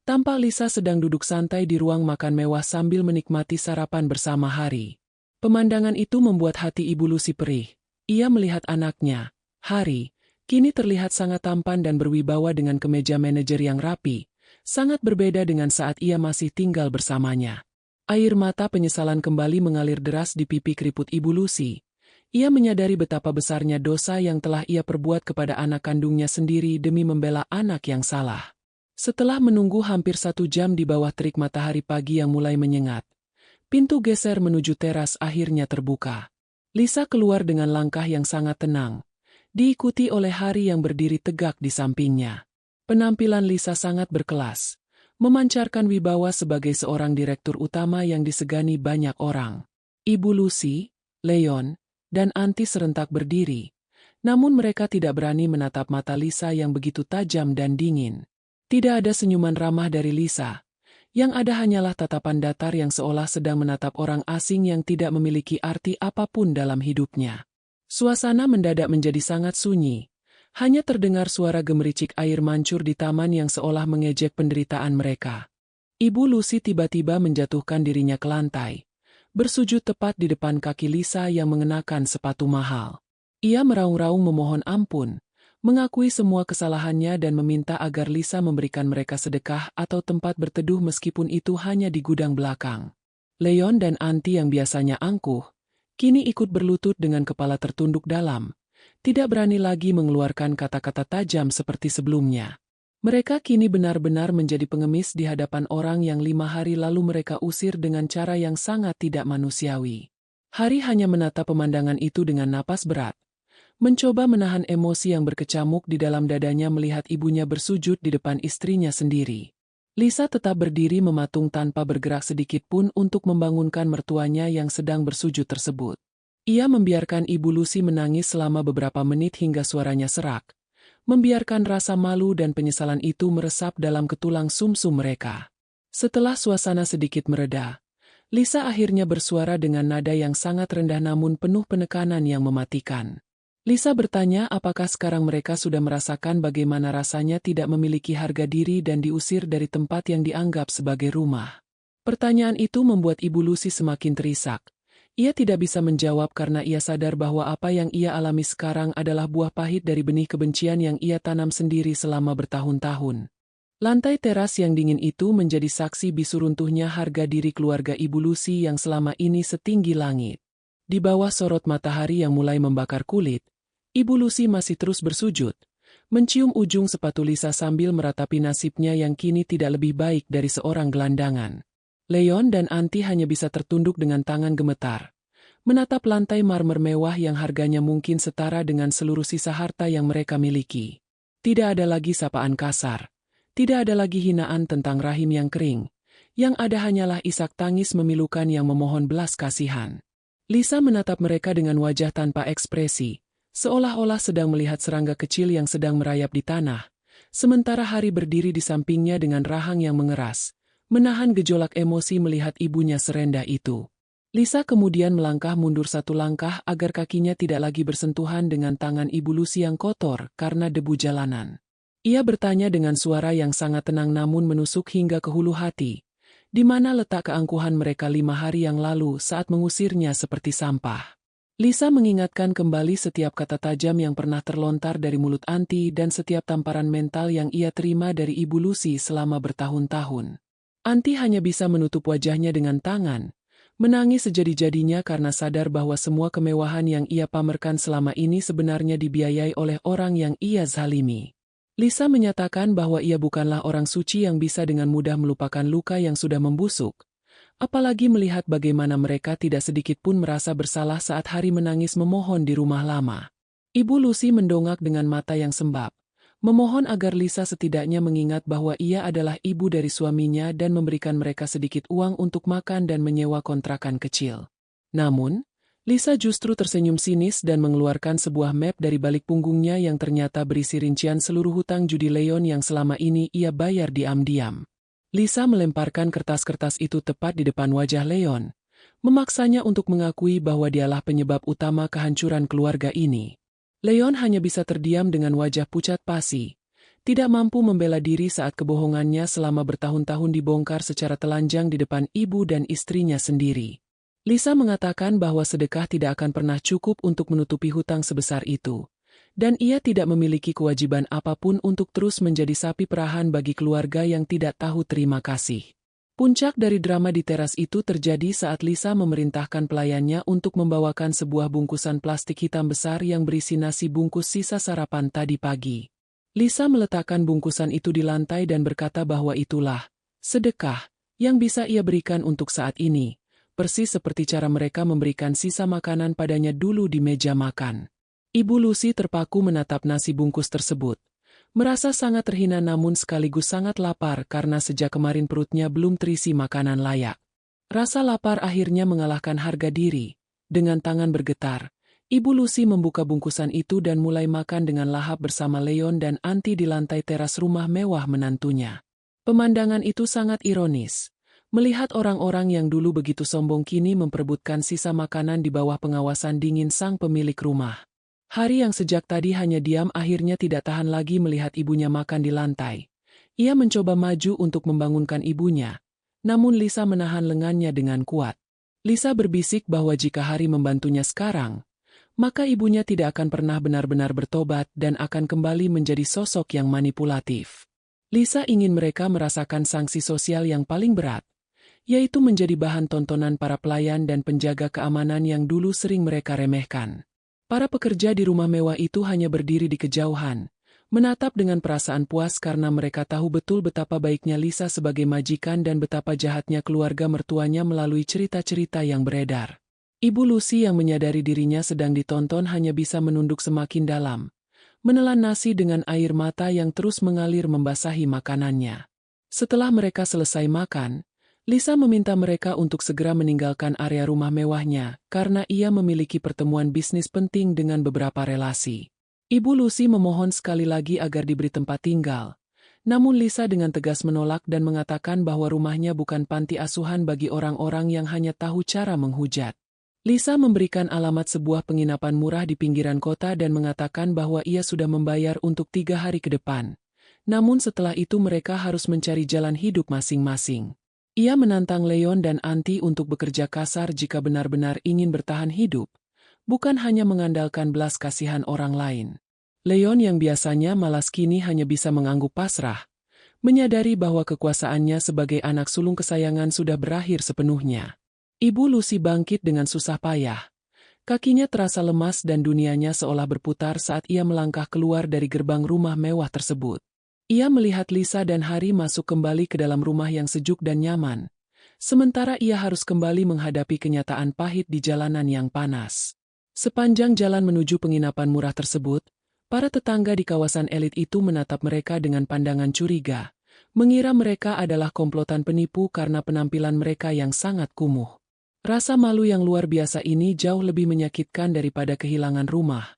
Tampak Lisa sedang duduk santai di ruang makan mewah sambil menikmati sarapan bersama Harry. Pemandangan itu membuat hati Ibu Lucy perih. Ia melihat anaknya, Harry, kini terlihat sangat tampan dan berwibawa dengan kemeja manajer yang rapi, sangat berbeda dengan saat ia masih tinggal bersamanya. Air mata penyesalan kembali mengalir deras di pipi keriput Ibu Lucy. Ia menyadari betapa besarnya dosa yang telah ia perbuat kepada anak kandungnya sendiri demi membela anak yang salah. Setelah menunggu hampir 1 jam di bawah terik matahari pagi yang mulai menyengat, pintu geser menuju teras akhirnya terbuka. Lisa keluar dengan langkah yang sangat tenang, diikuti oleh Harry yang berdiri tegak di sampingnya. Penampilan Lisa sangat berkelas, memancarkan wibawa sebagai seorang direktur utama yang disegani banyak orang. Ibu Lucy, Leon, dan Auntie serentak berdiri, namun mereka tidak berani menatap mata Lisa yang begitu tajam dan dingin. Tidak ada senyuman ramah dari Lisa. Yang ada hanyalah tatapan datar yang seolah sedang menatap orang asing yang tidak memiliki arti apapun dalam hidupnya. Suasana mendadak menjadi sangat sunyi. Hanya terdengar suara gemericik air mancur di taman yang seolah mengejek penderitaan mereka. Ibu Lucy tiba-tiba menjatuhkan dirinya ke lantai, bersujud tepat di depan kaki Lisa yang mengenakan sepatu mahal. Ia meraung-raung memohon ampun, mengakui semua kesalahannya dan meminta agar Lisa memberikan mereka sedekah atau tempat berteduh meskipun itu hanya di gudang belakang. Leon dan Auntie yang biasanya angkuh, kini ikut berlutut dengan kepala tertunduk dalam, tidak berani lagi mengeluarkan kata-kata tajam seperti sebelumnya. Mereka kini benar-benar menjadi pengemis di hadapan orang yang 5 hari lalu mereka usir dengan cara yang sangat tidak manusiawi. Harry hanya menatap pemandangan itu dengan napas berat, mencoba menahan emosi yang berkecamuk di dalam dadanya melihat ibunya bersujud di depan istrinya sendiri. Lisa tetap berdiri mematung tanpa bergerak sedikit pun untuk membangunkan mertuanya yang sedang bersujud tersebut. Ia membiarkan Ibu Lucy menangis selama beberapa menit hingga suaranya serak, membiarkan rasa malu dan penyesalan itu meresap dalam ketulang sumsum mereka. Setelah suasana sedikit mereda, Lisa akhirnya bersuara dengan nada yang sangat rendah namun penuh penekanan yang mematikan. Lisa bertanya apakah sekarang mereka sudah merasakan bagaimana rasanya tidak memiliki harga diri dan diusir dari tempat yang dianggap sebagai rumah. Pertanyaan itu membuat Ibu Lucy semakin terisak. Ia tidak bisa menjawab karena ia sadar bahwa apa yang ia alami sekarang adalah buah pahit dari benih kebencian yang ia tanam sendiri selama bertahun-tahun. Lantai teras yang dingin itu menjadi saksi bisu runtuhnya harga diri keluarga Ibu Lucy yang selama ini setinggi langit. Di bawah sorot matahari yang mulai membakar kulit, Ibu Lucy masih terus bersujud, mencium ujung sepatu Lisa sambil meratapi nasibnya yang kini tidak lebih baik dari seorang gelandangan. Leon dan Auntie hanya bisa tertunduk dengan tangan gemetar, menatap lantai marmer mewah yang harganya mungkin setara dengan seluruh sisa harta yang mereka miliki. Tidak ada lagi sapaan kasar, tidak ada lagi hinaan tentang rahim yang kering, yang ada hanyalah isak tangis memilukan yang memohon belas kasihan. Lisa menatap mereka dengan wajah tanpa ekspresi, seolah-olah sedang melihat serangga kecil yang sedang merayap di tanah, sementara Harry berdiri di sampingnya dengan rahang yang mengeras, menahan gejolak emosi melihat ibunya serendah itu. Lisa kemudian melangkah mundur 1 langkah agar kakinya tidak lagi bersentuhan dengan tangan Ibu Lucy yang kotor karena debu jalanan. Ia bertanya dengan suara yang sangat tenang namun menusuk hingga ke hulu hati, di mana letak keangkuhan mereka 5 hari yang lalu saat mengusirnya seperti sampah. Lisa mengingatkan kembali setiap kata tajam yang pernah terlontar dari mulut Auntie dan setiap tamparan mental yang ia terima dari Ibu Lucy selama bertahun-tahun. Auntie hanya bisa menutup wajahnya dengan tangan, menangis sejadi-jadinya karena sadar bahwa semua kemewahan yang ia pamerkan selama ini sebenarnya dibiayai oleh orang yang ia zalimi. Lisa menyatakan bahwa ia bukanlah orang suci yang bisa dengan mudah melupakan luka yang sudah membusuk. Apalagi melihat bagaimana mereka tidak sedikit pun merasa bersalah saat Hari menangis memohon di rumah lama. Ibu Lucy mendongak dengan mata yang sembab, memohon agar Lisa setidaknya mengingat bahwa ia adalah ibu dari suaminya dan memberikan mereka sedikit uang untuk makan dan menyewa kontrakan kecil. Namun, Lisa justru tersenyum sinis dan mengeluarkan sebuah map dari balik punggungnya yang ternyata berisi rincian seluruh hutang judi Leon yang selama ini ia bayar diam-diam. Lisa melemparkan kertas-kertas itu tepat di depan wajah Leon, memaksanya untuk mengakui bahwa dialah penyebab utama kehancuran keluarga ini. Leon hanya bisa terdiam dengan wajah pucat pasi, tidak mampu membela diri saat kebohongannya selama bertahun-tahun dibongkar secara telanjang di depan ibu dan istrinya sendiri. Lisa mengatakan bahwa sedekah tidak akan pernah cukup untuk menutupi hutang sebesar itu, dan ia tidak memiliki kewajiban apapun untuk terus menjadi sapi perahan bagi keluarga yang tidak tahu terima kasih. Puncak dari drama di teras itu terjadi saat Lisa memerintahkan pelayannya untuk membawakan sebuah bungkusan plastik hitam besar yang berisi nasi bungkus sisa sarapan tadi pagi. Lisa meletakkan bungkusan itu di lantai dan berkata bahwa itulah sedekah yang bisa ia berikan untuk saat ini. Persis seperti cara mereka memberikan sisa makanan padanya dulu di meja makan. Ibu Lucy terpaku menatap nasi bungkus tersebut. Merasa sangat terhina namun sekaligus sangat lapar karena sejak kemarin perutnya belum terisi makanan layak. Rasa lapar akhirnya mengalahkan harga diri. Dengan tangan bergetar, Ibu Lucy membuka bungkusan itu dan mulai makan dengan lahap bersama Leon dan Auntie di lantai teras rumah mewah menantunya. Pemandangan itu sangat ironis. Melihat orang-orang yang dulu begitu sombong kini memperebutkan sisa makanan di bawah pengawasan dingin sang pemilik rumah. Hari yang sejak tadi hanya diam akhirnya tidak tahan lagi melihat ibunya makan di lantai. Ia mencoba maju untuk membangunkan ibunya, namun Lisa menahan lengannya dengan kuat. Lisa berbisik bahwa jika Hari membantunya sekarang, maka ibunya tidak akan pernah benar-benar bertobat dan akan kembali menjadi sosok yang manipulatif. Lisa ingin mereka merasakan sanksi sosial yang paling berat, yaitu menjadi bahan tontonan para pelayan dan penjaga keamanan yang dulu sering mereka remehkan. Para pekerja di rumah mewah itu hanya berdiri di kejauhan, menatap dengan perasaan puas karena mereka tahu betul betapa baiknya Lisa sebagai majikan dan betapa jahatnya keluarga mertuanya melalui cerita-cerita yang beredar. Ibu Lucy yang menyadari dirinya sedang ditonton hanya bisa menunduk semakin dalam, menelan nasi dengan air mata yang terus mengalir membasahi makanannya. Setelah mereka selesai makan, Lisa meminta mereka untuk segera meninggalkan area rumah mewahnya karena ia memiliki pertemuan bisnis penting dengan beberapa relasi. Ibu Lucy memohon sekali lagi agar diberi tempat tinggal. Namun Lisa dengan tegas menolak dan mengatakan bahwa rumahnya bukan panti asuhan bagi orang-orang yang hanya tahu cara menghujat. Lisa memberikan alamat sebuah penginapan murah di pinggiran kota dan mengatakan bahwa ia sudah membayar untuk 3 hari ke depan. Namun setelah itu mereka harus mencari jalan hidup masing-masing. Ia menantang Leon dan Auntie untuk bekerja kasar jika benar-benar ingin bertahan hidup, bukan hanya mengandalkan belas kasihan orang lain. Leon yang biasanya malas kini hanya bisa mengangguk pasrah, menyadari bahwa kekuasaannya sebagai anak sulung kesayangan sudah berakhir sepenuhnya. Ibu Lucy bangkit dengan susah payah. Kakinya terasa lemas dan dunianya seolah berputar saat ia melangkah keluar dari gerbang rumah mewah tersebut. Ia melihat Lisa dan Hari masuk kembali ke dalam rumah yang sejuk dan nyaman, sementara ia harus kembali menghadapi kenyataan pahit di jalanan yang panas. Sepanjang jalan menuju penginapan murah tersebut, para tetangga di kawasan elit itu menatap mereka dengan pandangan curiga, mengira mereka adalah komplotan penipu karena penampilan mereka yang sangat kumuh. Rasa malu yang luar biasa ini jauh lebih menyakitkan daripada kehilangan rumah.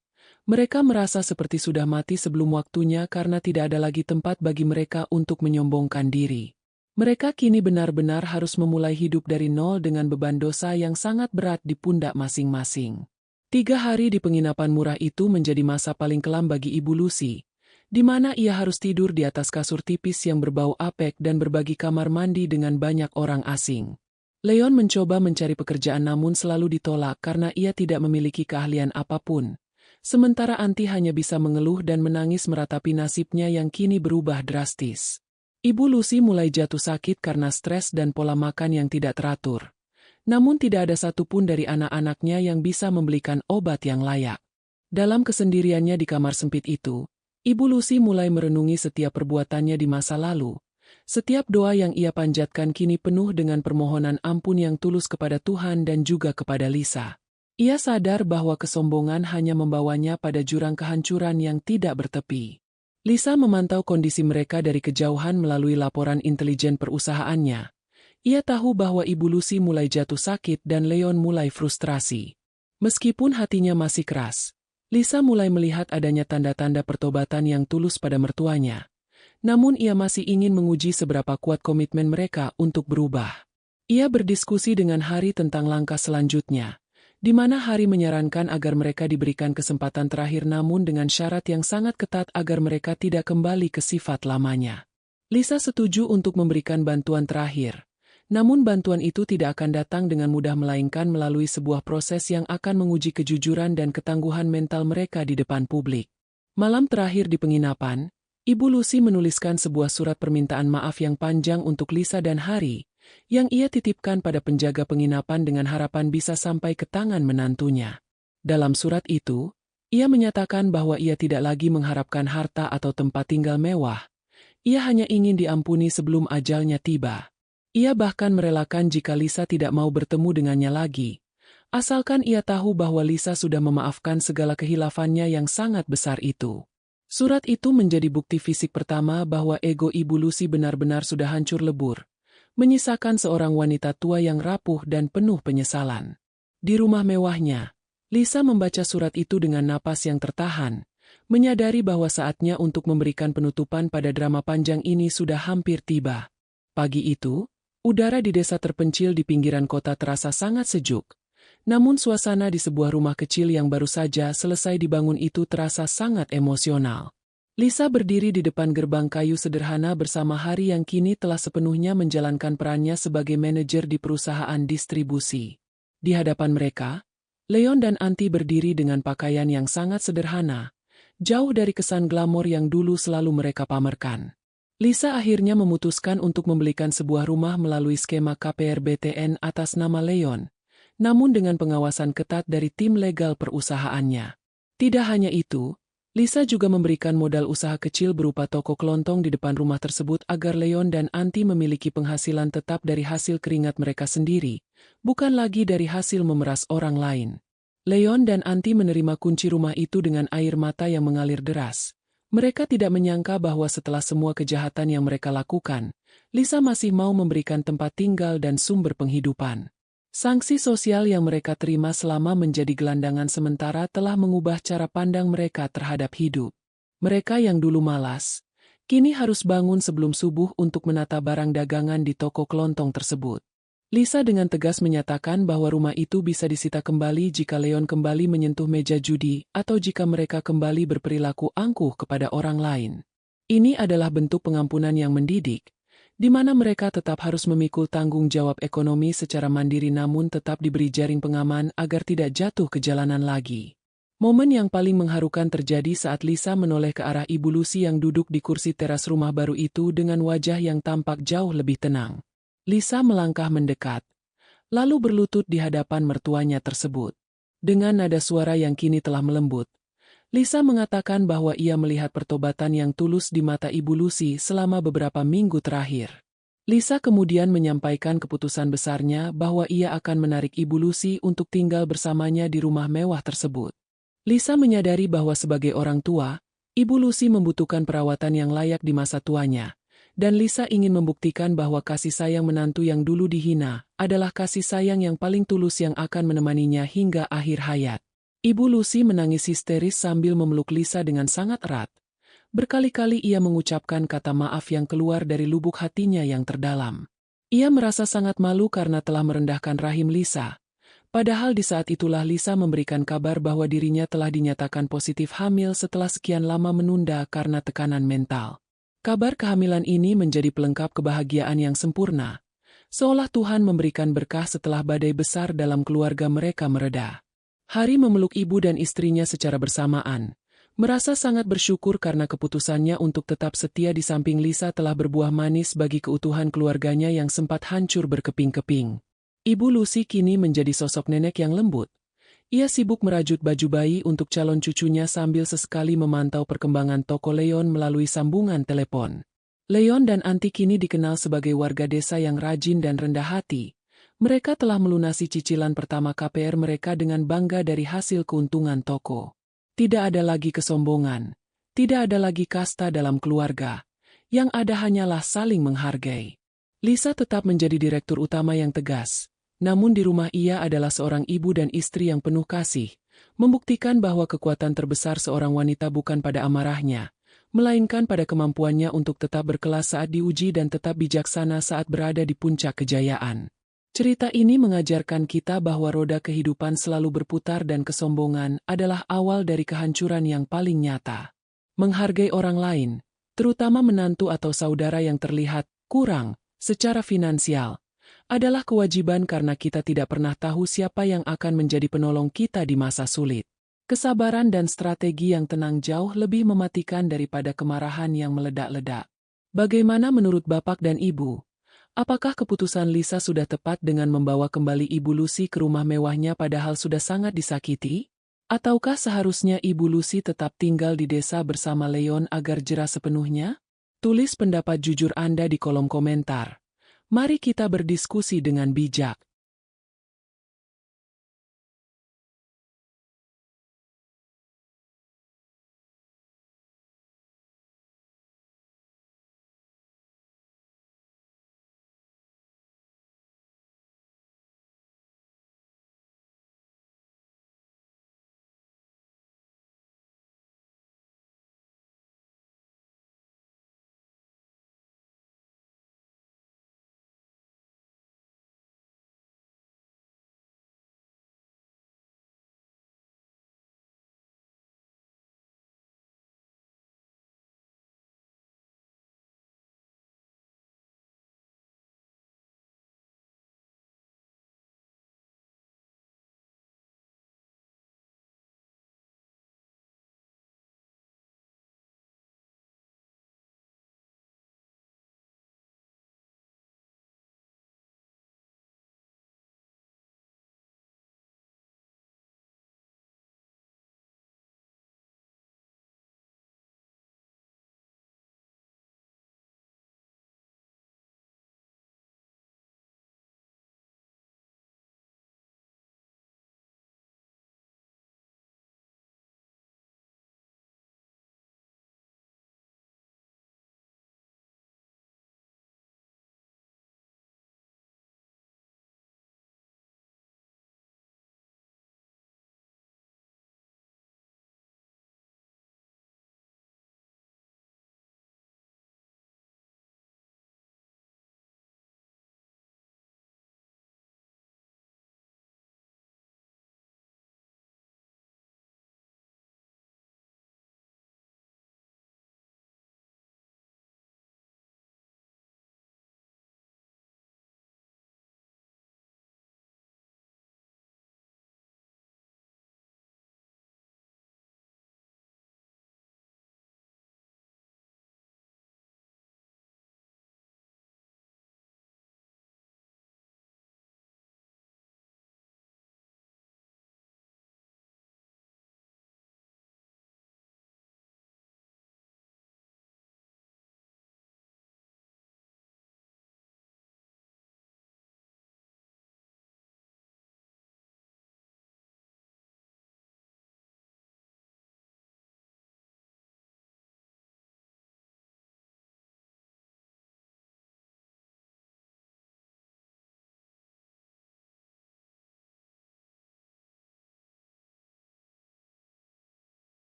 Mereka merasa seperti sudah mati sebelum waktunya karena tidak ada lagi tempat bagi mereka untuk menyombongkan diri. Mereka kini benar-benar harus memulai hidup dari nol dengan beban dosa yang sangat berat di pundak masing-masing. 3 hari di penginapan murah itu menjadi masa paling kelam bagi Ibu Lucy, di mana ia harus tidur di atas kasur tipis yang berbau apek dan berbagi kamar mandi dengan banyak orang asing. Leon mencoba mencari pekerjaan namun selalu ditolak karena ia tidak memiliki keahlian apapun. Sementara Auntie hanya bisa mengeluh dan menangis meratapi nasibnya yang kini berubah drastis. Ibu Lucy mulai jatuh sakit karena stres dan pola makan yang tidak teratur. Namun tidak ada satupun dari anak-anaknya yang bisa membelikan obat yang layak. Dalam kesendiriannya di kamar sempit itu, Ibu Lucy mulai merenungi setiap perbuatannya di masa lalu. Setiap doa yang ia panjatkan kini penuh dengan permohonan ampun yang tulus kepada Tuhan dan juga kepada Lisa. Ia sadar bahwa kesombongan hanya membawanya pada jurang kehancuran yang tidak bertepi. Lisa memantau kondisi mereka dari kejauhan melalui laporan intelijen perusahaannya. Ia tahu bahwa Ibu Lucy mulai jatuh sakit dan Leon mulai frustrasi. Meskipun hatinya masih keras, Lisa mulai melihat adanya tanda-tanda pertobatan yang tulus pada mertuanya. Namun ia masih ingin menguji seberapa kuat komitmen mereka untuk berubah. Ia berdiskusi dengan Hari tentang langkah selanjutnya, di mana Hari menyarankan agar mereka diberikan kesempatan terakhir namun dengan syarat yang sangat ketat agar mereka tidak kembali ke sifat lamanya. Lisa setuju untuk memberikan bantuan terakhir. Namun bantuan itu tidak akan datang dengan mudah melainkan melalui sebuah proses yang akan menguji kejujuran dan ketangguhan mental mereka di depan publik. Malam terakhir di penginapan, Ibu Lucy menuliskan sebuah surat permintaan maaf yang panjang untuk Lisa dan Hari, yang ia titipkan pada penjaga penginapan dengan harapan bisa sampai ke tangan menantunya. Dalam surat itu, ia menyatakan bahwa ia tidak lagi mengharapkan harta atau tempat tinggal mewah. Ia hanya ingin diampuni sebelum ajalnya tiba. Ia bahkan merelakan jika Lisa tidak mau bertemu dengannya lagi, asalkan ia tahu bahwa Lisa sudah memaafkan segala kehilafannya yang sangat besar itu. Surat itu menjadi bukti fisik pertama bahwa ego Ibu Lucy benar-benar sudah hancur lebur, menyisakan seorang wanita tua yang rapuh dan penuh penyesalan. Di rumah mewahnya, Lisa membaca surat itu dengan napas yang tertahan, menyadari bahwa saatnya untuk memberikan penutupan pada drama panjang ini sudah hampir tiba. Pagi itu, udara di desa terpencil di pinggiran kota terasa sangat sejuk. Namun suasana di sebuah rumah kecil yang baru saja selesai dibangun itu terasa sangat emosional. Lisa berdiri di depan gerbang kayu sederhana bersama Hari yang kini telah sepenuhnya menjalankan perannya sebagai manajer di perusahaan distribusi. Di hadapan mereka, Leon dan Anti berdiri dengan pakaian yang sangat sederhana, jauh dari kesan glamor yang dulu selalu mereka pamerkan. Lisa akhirnya memutuskan untuk membelikan sebuah rumah melalui skema KPR-BTN atas nama Leon, namun dengan pengawasan ketat dari tim legal perusahaannya. Tidak hanya itu, Lisa juga memberikan modal usaha kecil berupa toko kelontong di depan rumah tersebut agar Leon dan Anti memiliki penghasilan tetap dari hasil keringat mereka sendiri, bukan lagi dari hasil memeras orang lain. Leon dan Anti menerima kunci rumah itu dengan air mata yang mengalir deras. Mereka tidak menyangka bahwa setelah semua kejahatan yang mereka lakukan, Lisa masih mau memberikan tempat tinggal dan sumber penghidupan. Sanksi sosial yang mereka terima selama menjadi gelandangan sementara telah mengubah cara pandang mereka terhadap hidup. Mereka yang dulu malas, kini harus bangun sebelum subuh untuk menata barang dagangan di toko kelontong tersebut. Lisa dengan tegas menyatakan bahwa rumah itu bisa disita kembali jika Leon kembali menyentuh meja judi atau jika mereka kembali berperilaku angkuh kepada orang lain. Ini adalah bentuk pengampunan yang mendidik, di mana mereka tetap harus memikul tanggung jawab ekonomi secara mandiri namun tetap diberi jaring pengaman agar tidak jatuh ke jalanan lagi. Momen yang paling mengharukan terjadi saat Lisa menoleh ke arah Ibu Lucy yang duduk di kursi teras rumah baru itu dengan wajah yang tampak jauh lebih tenang. Lisa melangkah mendekat, lalu berlutut di hadapan mertuanya tersebut. Dengan nada suara yang kini telah melembut, Lisa mengatakan bahwa ia melihat pertobatan yang tulus di mata Ibu Lucy selama beberapa minggu terakhir. Lisa kemudian menyampaikan keputusan besarnya bahwa ia akan menarik Ibu Lucy untuk tinggal bersamanya di rumah mewah tersebut. Lisa menyadari bahwa sebagai orang tua, Ibu Lucy membutuhkan perawatan yang layak di masa tuanya. Dan Lisa ingin membuktikan bahwa kasih sayang menantu yang dulu dihina adalah kasih sayang yang paling tulus yang akan menemaninya hingga akhir hayat. Ibu Lucy menangis histeris sambil memeluk Lisa dengan sangat erat. Berkali-kali ia mengucapkan kata maaf yang keluar dari lubuk hatinya yang terdalam. Ia merasa sangat malu karena telah merendahkan rahim Lisa. Padahal di saat itulah Lisa memberikan kabar bahwa dirinya telah dinyatakan positif hamil setelah sekian lama menunda karena tekanan mental. Kabar kehamilan ini menjadi pelengkap kebahagiaan yang sempurna, seolah Tuhan memberikan berkah setelah badai besar dalam keluarga mereka mereda. Hari memeluk ibu dan istrinya secara bersamaan, merasa sangat bersyukur karena keputusannya untuk tetap setia di samping Lisa telah berbuah manis bagi keutuhan keluarganya yang sempat hancur berkeping-keping. Ibu Lucy kini menjadi sosok nenek yang lembut, Ia sibuk merajut baju bayi untuk calon cucunya sambil sesekali memantau perkembangan toko Leon melalui sambungan telepon. Leon dan Anti kini dikenal sebagai warga desa yang rajin dan rendah hati. Mereka telah melunasi cicilan pertama KPR mereka dengan bangga dari hasil keuntungan toko. Tidak ada lagi kesombongan. Tidak ada lagi kasta dalam keluarga. Yang ada hanyalah saling menghargai. Lisa tetap menjadi direktur utama yang tegas. Namun di rumah ia adalah seorang ibu dan istri yang penuh kasih. Membuktikan bahwa kekuatan terbesar seorang wanita bukan pada amarahnya, melainkan pada kemampuannya untuk tetap berkelas saat diuji dan tetap bijaksana saat berada di puncak kejayaan. Cerita ini mengajarkan kita bahwa roda kehidupan selalu berputar dan kesombongan adalah awal dari kehancuran yang paling nyata. Menghargai orang lain, terutama menantu atau saudara yang terlihat kurang secara finansial, adalah kewajiban karena kita tidak pernah tahu siapa yang akan menjadi penolong kita di masa sulit. Kesabaran dan strategi yang tenang jauh lebih mematikan daripada kemarahan yang meledak-ledak. Bagaimana menurut Bapak dan Ibu? Apakah keputusan Lisa sudah tepat dengan membawa kembali Ibu Lucy ke rumah mewahnya padahal sudah sangat disakiti? Ataukah seharusnya Ibu Lucy tetap tinggal di desa bersama Leon agar jera sepenuhnya? Tulis pendapat jujur Anda di kolom komentar. Mari kita berdiskusi dengan bijak.